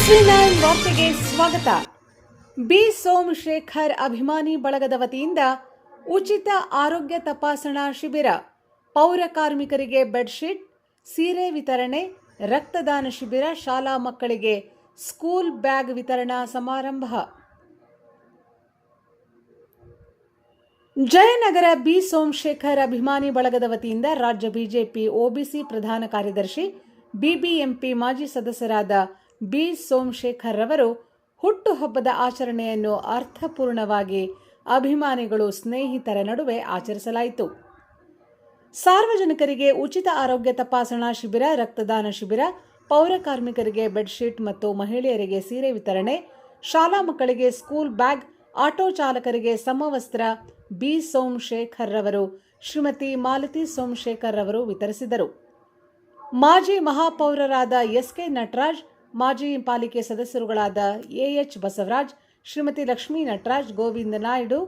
SV9 ವಾರ್ತೆಗೆ ಸ್ವಾಗತ. B Somashekar ಅಭಿಮಾನಿ ಬಳಗದ ವತಿಯಿಂದ ಉಚಿತ ಆರೋಗ್ಯ ತಪಾಸಣಾ ಶಿಬಿರ, ಪೌರ ಕಾರ್ಮಿಕರಿಗೆ ಬೆಡ್ಶೀಟ್, ಸೀರೆ ವಿತರಣೆ, ರಕ್ತದಾನ ಶಿಬಿರ, ಶಾಲಾ ಮಕ್ಕಳಿಗೆ ಸ್ಕೂಲ್ ಬ್ಯಾಗ್ ವಿತರಣಾ ಸಮಾರಂಭ. ಜಯನಗರ ಬಿ ಸೋಮಶೇಖರ್ ಅಭಿಮಾನಿ ಬಳಗದ ವತಿಯಿಂದ ರಾಜ್ಯ ಬಿಜೆಪಿ ಒಬಿಸಿ ಪ್ರಧಾನ ಕಾರ್ಯದರ್ಶಿ, ಬಿಬಿಎಂಪಿ ಮಾಜಿ ಸದಸ್ಯರಾದ ಬಿ ಸೋಮಶೇಖರ್ ರವರು ಹುಟ್ಟುಹಬ್ಬದ ಆಚರಣೆಯನ್ನು ಅರ್ಥಪೂರ್ಣವಾಗಿ ಅಭಿಮಾನಿಗಳು, ಸ್ನೇಹಿತರ ನಡುವೆ ಆಚರಿಸಲಾಯಿತು. ಸಾರ್ವಜನಿಕರಿಗೆ ಉಚಿತ ಆರೋಗ್ಯ ತಪಾಸಣಾ ಶಿಬಿರ, ರಕ್ತದಾನ ಶಿಬಿರ, ಪೌರ ಕಾರ್ಮಿಕರಿಗೆ ಬೆಡ್ಶೀಟ್ ಮತ್ತು ಮಹಿಳೆಯರಿಗೆ ಸೀರೆ ವಿತರಣೆ, ಶಾಲಾ ಮಕ್ಕಳಿಗೆ ಸ್ಕೂಲ್ ಬ್ಯಾಗ್, ಆಟೋ ಚಾಲಕರಿಗೆ ಸಮವಸ್ತ್ರ ಬಿ ಸೋಮಶೇಖರ್ ರವರು ಶ್ರೀಮತಿ ಮಾಲತಿ ಸೋಮಶೇಖರ್ ರವರು ವಿತರಿಸಿದರು. ಮಾಜಿ ಮಹಾಪೌರರಾದ ಎಸ್ಕೆ ನಟರಾಜ್, ಮಾಜಿ ಪಾಲಿಕೆ ಸದಸ್ಯರುಗಳಾದ ಎಎಚ್ ಬಸವರಾಜ್, ಶ್ರೀಮತಿ ಲಕ್ಷ್ಮೀ ನಟರಾಜ್, ಗೋವಿಂದ ನಾಯ್ಡು,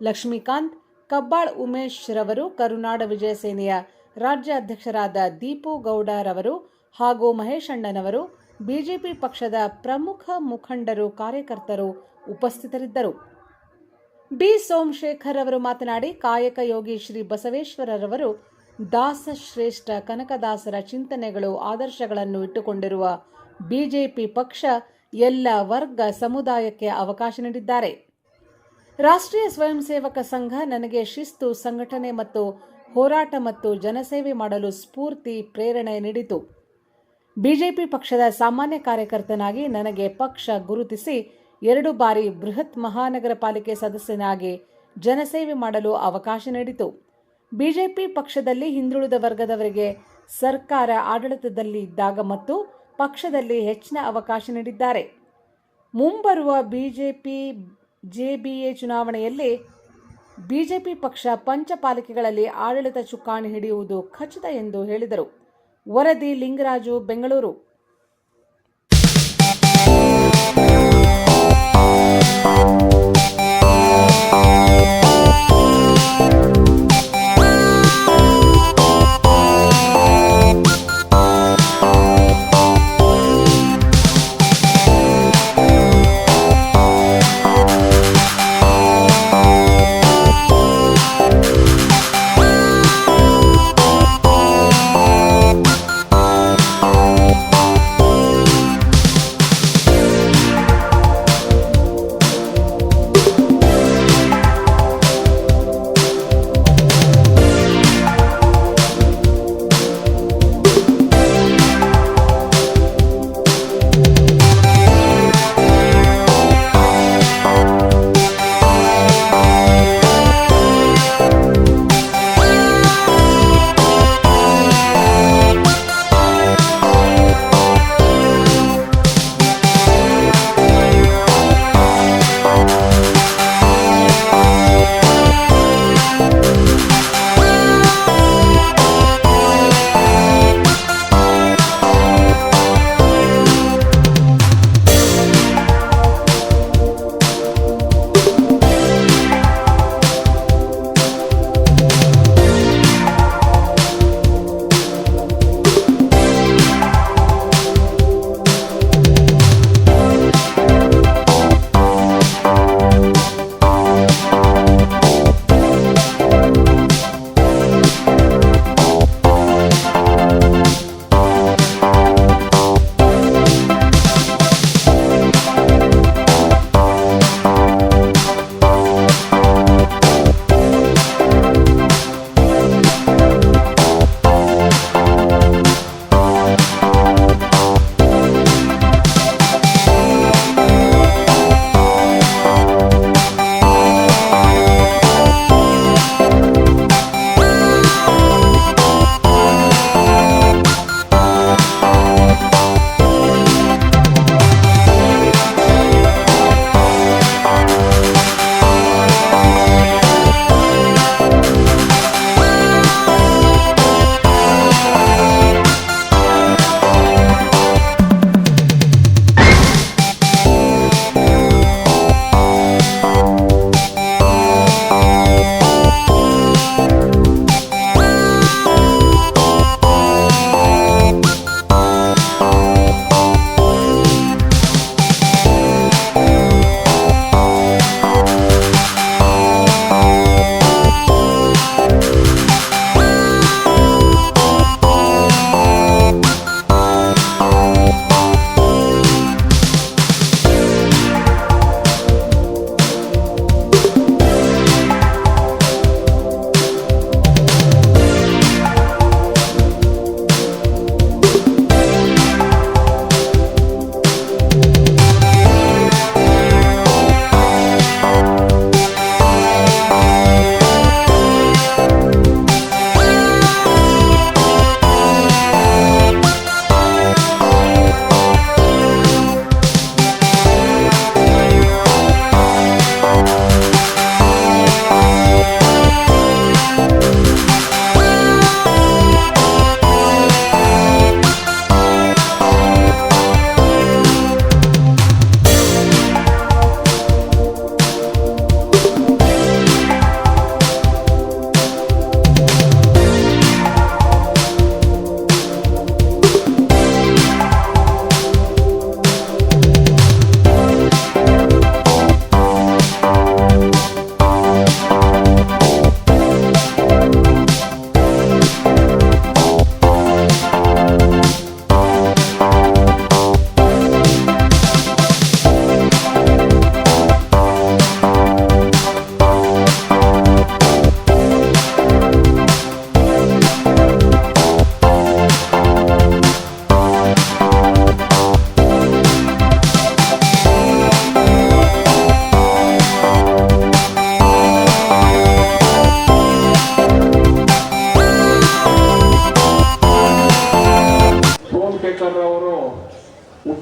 ಲಕ್ಷ್ಮೀಕಾಂತ್, ಕಬ್ಬಾಳ್ ಉಮೇಶ್ ರವರು, ಕರುನಾಡ ವಿಜಯ ಸೇನೆಯ ರಾಜ್ಯ ಅಧ್ಯಕ್ಷರಾದ ದೀಪು ಗೌಡ ರವರು ಹಾಗೂ ಮಹೇಶಣ್ಣನವರು, ಬಿಜೆಪಿ ಪಕ್ಷದ ಪ್ರಮುಖ ಮುಖಂಡರು, ಕಾರ್ಯಕರ್ತರು ಉಪಸ್ಥಿತರಿದ್ದರು. ಬಿ ಸೋಮಶೇಖರ್ ಅವರು ಮಾತನಾಡಿ, ಕಾಯಕ ಯೋಗಿ ಶ್ರೀ ಬಸವೇಶ್ವರರವರು ದಾಸಶ್ರೇಷ್ಠ ಕನಕದಾಸರ ಚಿಂತನೆಗಳು, ಆದರ್ಶಗಳನ್ನು ಇಟ್ಟುಕೊಂಡಿರುವ ಬಿಜೆಪಿ ಪಕ್ಷ ಎಲ್ಲ ವರ್ಗ ಸಮುದಾಯಕ್ಕೆ ಅವಕಾಶ ನೀಡಿದ್ದಾರೆ. ರಾಷ್ಟ್ರೀಯ ಸ್ವಯಂ ಸೇವಕ ಸಂಘ ನನಗೆ ಶಿಸ್ತು, ಸಂಘಟನೆ ಮತ್ತು ಹೋರಾಟ ಮತ್ತು ಜನಸೇವೆ ಮಾಡಲು ಸ್ಫೂರ್ತಿ, ಪ್ರೇರಣೆ ನೀಡಿತು. ಬಿಜೆಪಿ ಪಕ್ಷದ ಸಾಮಾನ್ಯ ಕಾರ್ಯಕರ್ತನಾಗಿ ನನಗೆ ಪಕ್ಷ ಗುರುತಿಸಿ 2 ಬಾರಿ ಬೃಹತ್ ಮಹಾನಗರ ಪಾಲಿಕೆ ಸದಸ್ಯನಾಗಿ ಜನಸೇವೆ ಮಾಡಲು ಅವಕಾಶ ನೀಡಿತು. ಬಿಜೆಪಿ ಪಕ್ಷದಲ್ಲಿ ಹಿಂದುಳಿದ ವರ್ಗದವರಿಗೆ ಸರ್ಕಾರ ಆಡಳಿತದಲ್ಲಿ ಇದ್ದಾಗ ಮತ್ತು ಪಕ್ಷದಲ್ಲಿ ಹೆಚ್ಚಿನ ಅವಕಾಶ ನೀಡಿದ್ದಾರೆ. ಮುಂಬರುವ ಬಿಜೆಪಿ ಜೆಬಿಎ ಚುನಾವಣೆಯಲ್ಲಿ ಬಿಜೆಪಿ ಪಕ್ಷ ಪಂಚಪಾಲಿಕೆಗಳಲ್ಲಿ ಆಡಳಿತ ಚುಕ್ಕಾಣಿ ಹಿಡಿಯುವುದು ಖಚಿತ ಎಂದು ಹೇಳಿದರು. ವರದಿ ಲಿಂಗರಾಜು, ಬೆಂಗಳೂರು.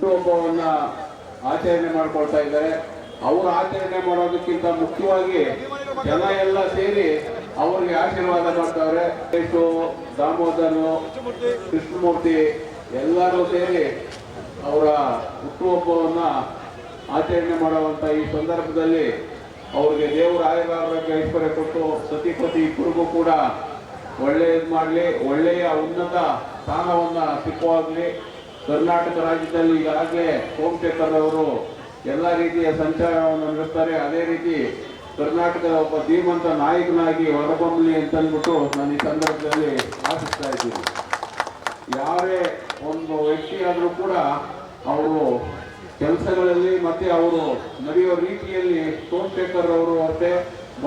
ಹುಟ್ಟುಹಬ್ಬವನ್ನ ಆಚರಣೆ ಮಾಡ್ಕೊಳ್ತಾ ಇದ್ದಾರೆ. ಅವರು ಆಚರಣೆ ಮಾಡೋದಕ್ಕಿಂತ ಮುಖ್ಯವಾಗಿ ಜನ ಎಲ್ಲ ಸೇರಿ ಅವರಿಗೆ ಆಶೀರ್ವಾದ ಮಾಡ್ತಾವ್ರೆ. ದಾಮೋದರ್, ಕೃಷ್ಣಮೂರ್ತಿ ಎಲ್ಲರೂ ಸೇರಿ ಅವರ ಹುಟ್ಟುಹಬ್ಬವನ್ನ ಆಚರಣೆ ಮಾಡುವಂತ ಈ ಸಂದರ್ಭದಲ್ಲಿ ಅವ್ರಿಗೆ ದೇವರ ಆರೋಗ್ಯ ಐಶ್ವರ್ಯ ಕೊಟ್ಟು ಸತಿಪತಿ ಇಬ್ಬರಿಗೂ ಕೂಡ ಒಳ್ಳೆಯದು ಮಾಡಲಿ, ಒಳ್ಳೆಯ ಉನ್ನತ ಸ್ಥಾನವನ್ನ ಸಿಕ್ಕುವಾಗಲಿ. ಕರ್ನಾಟಕ ರಾಜ್ಯದಲ್ಲಿ ಈಗಾಗಲೇ ಸೋಮಶೇಖರ್ ಅವರು ಎಲ್ಲ ರೀತಿಯ ಸಂಚಾರವನ್ನು ನಡೆಸ್ತಾರೆ. ಅದೇ ರೀತಿ ಕರ್ನಾಟಕದ ಒಬ್ಬ ಧೀಮಂತ ನಾಯಕನಾಗಿ ಹೊರಬಮ್ಮಲಿ ಅಂತಂದ್ಬಿಟ್ಟು ನಾನು ಈ ಸಂದರ್ಭದಲ್ಲಿ ಆಶಿಸ್ತಾ ಇದ್ದೀನಿ. ಯಾರೇ ಒಂದು ವ್ಯಕ್ತಿ ಆದರೂ ಕೂಡ ಅವರು ಕೆಲಸಗಳಲ್ಲಿ ಮತ್ತೆ ಅವರು ನಡೆಯುವ ರೀತಿಯಲ್ಲಿ ಸೋಮಶೇಖರ್ ಅವರು ಅಷ್ಟೇ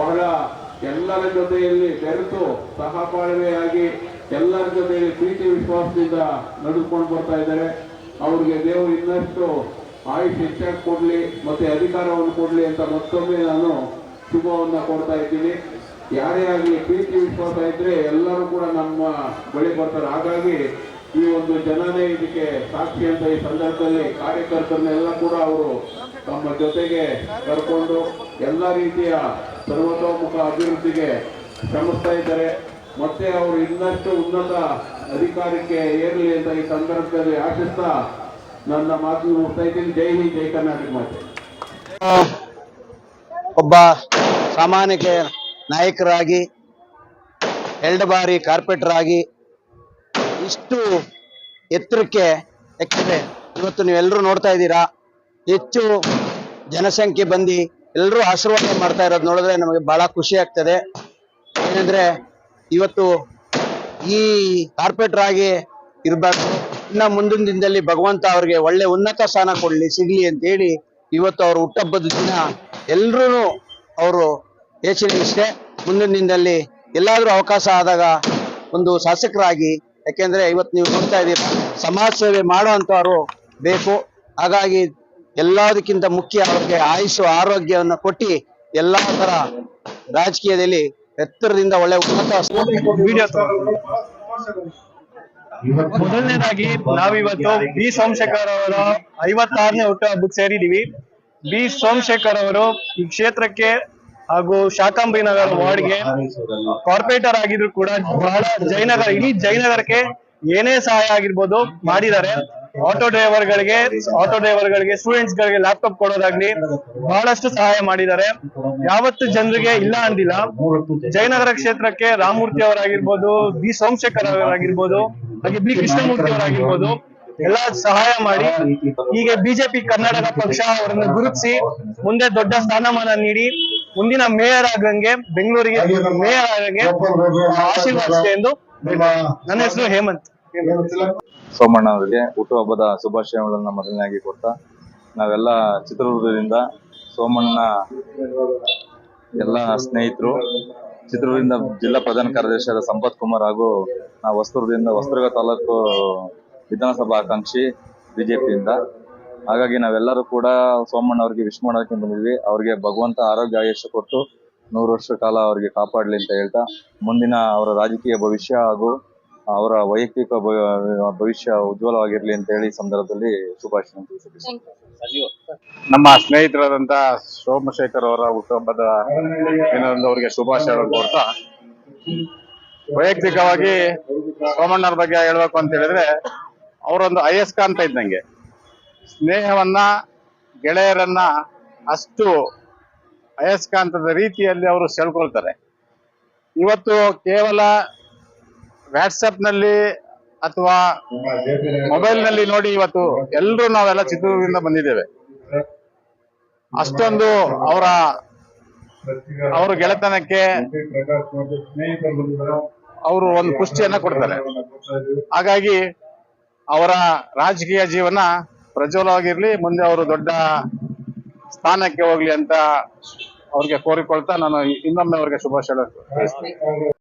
ಬಹಳ ಎಲ್ಲರ ಜೊತೆಯಲ್ಲಿ ಬೆರೆತು ಸಹಬಾಳ್ವೆಯಾಗಿ ಎಲ್ಲರ ಜೊತೆಯಲ್ಲಿ ಪ್ರೀತಿ ವಿಶ್ವಾಸದಿಂದ ನಡೆದುಕೊಂಡು ಬರ್ತಾ ಇದ್ದಾರೆ. ಅವ್ರಿಗೆ ದೇವರು ಇನ್ನಷ್ಟು ಆಯುಷ್ ಹೆಚ್ಚಾಗಿ ಕೊಡ್ಲಿ ಮತ್ತೆ ಅಧಿಕಾರವನ್ನು ಕೊಡ್ಲಿ ಅಂತ ಮತ್ತೊಮ್ಮೆ ನಾನು ಶುಭವನ್ನ ಕೊಡ್ತಾ ಇದ್ದೀನಿ. ಯಾರೇ ಆಗಲಿ ಪ್ರೀತಿ ವಿಶ್ವಾಸ ಇದ್ರೆ ಎಲ್ಲರೂ ಕೂಡ ನಮ್ಮ ಬಳಿ ಬರ್ತಾರೆ. ಹಾಗಾಗಿ ಈ ಒಂದು ಜನನೇ ಇದಕ್ಕೆ ಸಾಕ್ಷಿ ಅಂತ ಈ ಸಂದರ್ಭದಲ್ಲಿ ಕಾರ್ಯಕರ್ತರನ್ನೆಲ್ಲ ಕೂಡ ಅವರು ತಮ್ಮ ಜೊತೆಗೆ ಕರ್ಕೊಂಡು ಎಲ್ಲ ರೀತಿಯ ಸರ್ವತೋಮುಖ ಅಭಿವೃದ್ಧಿಗೆ ಶ್ರಮಿಸ್ತಾ ಇದ್ದಾರೆ. ಮತ್ತೆ ಅವರು ಇನ್ನಷ್ಟು ಉನ್ನತ ಅಧಿಕಾರಕ್ಕೆ ಏರಲಿ ಅಂತ ಈ ಸಂದರ್ಭದಲ್ಲಿ ಆಶಿಸ್ತಾ ನನ್ನ ಮಾತು ಮುಗಿಸ್ತಾ ಇದ್ದೀನಿ. ಜೈ ಹಿಂದ್, ಜೈ ಕರ್ನಾಟಕ ಮಾತೆ. ಒಬ್ಬ ಸಾಮಾನ್ಯ ನಾಯಕರಾಗಿ 2 ಬಾರಿ ಕಾರ್ಪೊರೇಟರ್ ಆಗಿ ಇಷ್ಟು ಎತ್ತರಕ್ಕೆ ಯಾಕಂದ್ರೆ ಇವತ್ತು ನೀವೆಲ್ಲರೂ ನೋಡ್ತಾ ಇದ್ದೀರಾ, ಹೆಚ್ಚು ಜನಸಂಖ್ಯೆ ಬಂದು ಎಲ್ಲರೂ ಆಶೀರ್ವಾದ ಮಾಡ್ತಾ ಇರೋದು ನೋಡಿದ್ರೆ ನಮಗೆ ಬಹಳ ಖುಷಿ ಆಗ್ತದೆ. ಏನಂದ್ರೆ ಇವತ್ತು ಈ ಕಾರ್ಪೊರೇಟರ್ ಆಗಿ ಇರಬಾರ್ದು, ಇನ್ನ ಮುಂದಿನ ದಿನದಲ್ಲಿ ಭಗವಂತ ಅವ್ರಿಗೆ ಒಳ್ಳೆ ಉನ್ನತ ಸ್ಥಾನ ಕೊಡ್ಲಿ ಸಿಗ್ಲಿ ಅಂತ ಹೇಳಿ ಇವತ್ತು ಅವ್ರ ಹುಟ್ಟಹಬ್ಬದ ದಿನ ಎಲ್ರೂ ಅವರು ಯೋಚನೆ ಇಷ್ಟೇ. ಮುಂದಿನ ದಿನದಲ್ಲಿ ಎಲ್ಲಾದ್ರೂ ಅವಕಾಶ ಆದಾಗ ಒಂದು ಶಾಸಕರಾಗಿ, ಯಾಕೆಂದ್ರೆ ಇವತ್ತು ನೀವು ನೋಡ್ತಾ ಇದ್ದೀರಾ ಸಮಾಜ ಸೇವೆ ಮಾಡುವಂತವ್ರು ಬೇಕು. ಹಾಗಾಗಿ ಎಲ್ಲದಕ್ಕಿಂತ ಮುಖ್ಯ ಅವ್ರಿಗೆ ಆಯುಷು ಆರೋಗ್ಯವನ್ನು ಕೊಟ್ಟು ಎಲ್ಲಾ ತರ ರಾಜಕೀಯದಲ್ಲಿ ಎತ್ತರದಿಂದ ಒಳ್ಳೆ ಉನ್ನತ ಮೊದಲನೇದಾಗಿ ನಾವಿವತ್ತು ಬಿ ಸೋಮಶೇಖರ್ ಅವರ 56ನೇ ಹುಟ್ಟುಹಬ್ಬಕ್ಕೆ ಸೇರಿದೀವಿ. ಬಿ ಸೋಮಶೇಖರ್ ಅವರು ಈ ಕ್ಷೇತ್ರಕ್ಕೆ ಹಾಗೂ ಶಾಕಾಂಬರಿ ನಗರ ವಾರ್ಡ್ಗೆ ಕಾರ್ಪೊರೇಟರ್ ಆಗಿದ್ರು ಕೂಡ ಬಹಳ ಇಡೀ ಜಯನಗರಕ್ಕೆ ಏನೇ ಸಹಾಯ ಆಗಿರ್ಬೋದು ಮಾಡಿದ್ದಾರೆ. ಆಟೋ ಡ್ರೈವರ್ಗಳಿಗೆ ಸ್ಟೂಡೆಂಟ್ಸ್ ಗಳಿಗೆ ಲ್ಯಾಪ್ಟಾಪ್ ಕೊಡೋದಾಗ್ಲಿ ಬಹಳಷ್ಟು ಸಹಾಯ ಮಾಡಿದ್ದಾರೆ. ಯಾವತ್ತು ಜನರಿಗೆ ಇಲ್ಲ ಅಂದಿಲ್ಲ. ಜಯನಗರ ಕ್ಷೇತ್ರಕ್ಕೆ ರಾಮಮೂರ್ತಿ ಅವರಾಗಿರ್ಬೋದು, ಬಿ ಸೋಮಶೇಖರ್ ಅವರಾಗಿರ್ಬೋದು, ಹಾಗೆ ಬಿ ಕೃಷ್ಣಮೂರ್ತಿ ಅವರಾಗಿರ್ಬೋದು ಎಲ್ಲ ಸಹಾಯ ಮಾಡಿ ಹೀಗೆ ಬಿಜೆಪಿ ಕರ್ನಾಟಕ ಪಕ್ಷ ಅವರನ್ನು ಗುರುತಿಸಿ ಮುಂದೆ ದೊಡ್ಡ ಸ್ಥಾನಮಾನ ನೀಡಿ ಮುಂದಿನ ಮೇಯರ್ ಆಗಂಗೆ, ಬೆಂಗಳೂರಿಗೆ ಮೇಯರ್ ಆಗಂಗೆ ಆಶೀರ್ವಾದಿಸಿದೆ ಎಂದು ನನ್ನ ಹೆಸರು ಹೇಮಂತ್. ಸೋಮಣ್ಣ ಅವರಿಗೆ ಹುಟ್ಟುಹಬ್ಬದ ಶುಭಾಶಯಗಳನ್ನು ಮೊದಲನೇಯಾಗಿ ಕೊಡ್ತಾ, ನಾವೆಲ್ಲ ಚಿತ್ರದುರ್ಗದಿಂದ ಸೋಮಣ್ಣ ಎಲ್ಲ ಸ್ನೇಹಿತರು, ಚಿತ್ರದುರ್ಗದಿಂದ ಜಿಲ್ಲಾ ಪ್ರಧಾನ ಕಾರ್ಯದರ್ಶಿಯಾದ ಸಂಪತ್ ಕುಮಾರ್ ಹಾಗೂ ನಾವು ಹೊಸದುರ್ಗ ತಾಲೂಕು ವಿಧಾನಸಭಾ ಆಕಾಂಕ್ಷಿ ಬಿಜೆಪಿಯಿಂದ. ಹಾಗಾಗಿ ನಾವೆಲ್ಲರೂ ಕೂಡ ಸೋಮಣ್ಣ ಅವರಿಗೆ ವಿಶ್ ಮಾಡೋಕೆ ಬಂದಿದ್ವಿ. ಅವ್ರಿಗೆ ಭಗವಂತ ಆರೋಗ್ಯ ಆಯುಷ್ಯ ಕೊಟ್ಟು 100 ವರ್ಷ ಕಾಲ ಅವರಿಗೆ ಕಾಪಾಡಲಿ ಅಂತ ಹೇಳ್ತಾ, ಮುಂದಿನ ಅವರ ರಾಜಕೀಯ ಭವಿಷ್ಯ ಹಾಗೂ ಅವರ ವೈಯಕ್ತಿಕ ಭವಿಷ್ಯ ಉಜ್ವಲವಾಗಿರ್ಲಿ ಅಂತ ಹೇಳಿ ಸಂದರ್ಭದಲ್ಲಿ ಶುಭಾಶಯ ತಿಳಿಸುತ್ತೇನೆ. ನಮ್ಮ ಸ್ನೇಹಿತರಾದಂತ ಸೋಮಶೇಖರ್ ಅವರ ಹುಟ್ಟುಹಬ್ಬದ ದಿನದಂದು ಅವರಿಗೆ ಶುಭಾಶಯಗಳನ್ನು ಕೊಡ್ತಾ, ವೈಯಕ್ತಿಕವಾಗಿ ಸೋಮಣ್ಣರ ಬಗ್ಗೆ ಹೇಳ್ಬೇಕು ಅಂತ ಹೇಳಿದ್ರೆ ಅವರೊಂದು ಅಯಸ್ಕಾಂತ ಇದ್ದಂಗೆ. ಸ್ನೇಹವನ್ನ, ಗೆಳೆಯರನ್ನ ಅಷ್ಟು ಅಯಸ್ಕಾಂತದ ರೀತಿಯಲ್ಲಿ ಅವರು ಸೆಳ್ಕೊಳ್ತಾರೆ. ಇವತ್ತು ಕೇವಲ ವಾಟ್ಸಪ್ ನಲ್ಲಿ ಅಥವಾ ಮೊಬೈಲ್ ನಲ್ಲಿ ನೋಡಿ ಇವತ್ತು ಎಲ್ಲರೂ ನಾವೆಲ್ಲ ಚಿತ್ರದುರ್ಗದಿಂದ ಬಂದಿದ್ದೇವೆ. ಅಷ್ಟೊಂದು ಅವರ ಗೆಳೆತನಕ್ಕೆ ಅವರು ಒಂದು ಪುಷ್ಟಿಯನ್ನ ಕೊಡ್ತಾರೆ. ಹಾಗಾಗಿ ಅವರ ರಾಜಕೀಯ ಜೀವನ ಪ್ರಜ್ವಲವಾಗಿರ್ಲಿ, ಮುಂದೆ ಅವರು ದೊಡ್ಡ ಸ್ಥಾನಕ್ಕೆ ಹೋಗ್ಲಿ ಅಂತ ಅವ್ರಿಗೆ ಕೋರಿಕೊಳ್ತಾ ನಾನು ಇನ್ನೊಮ್ಮೆ ಅವ್ರಿಗೆ ಶುಭಾಶಯ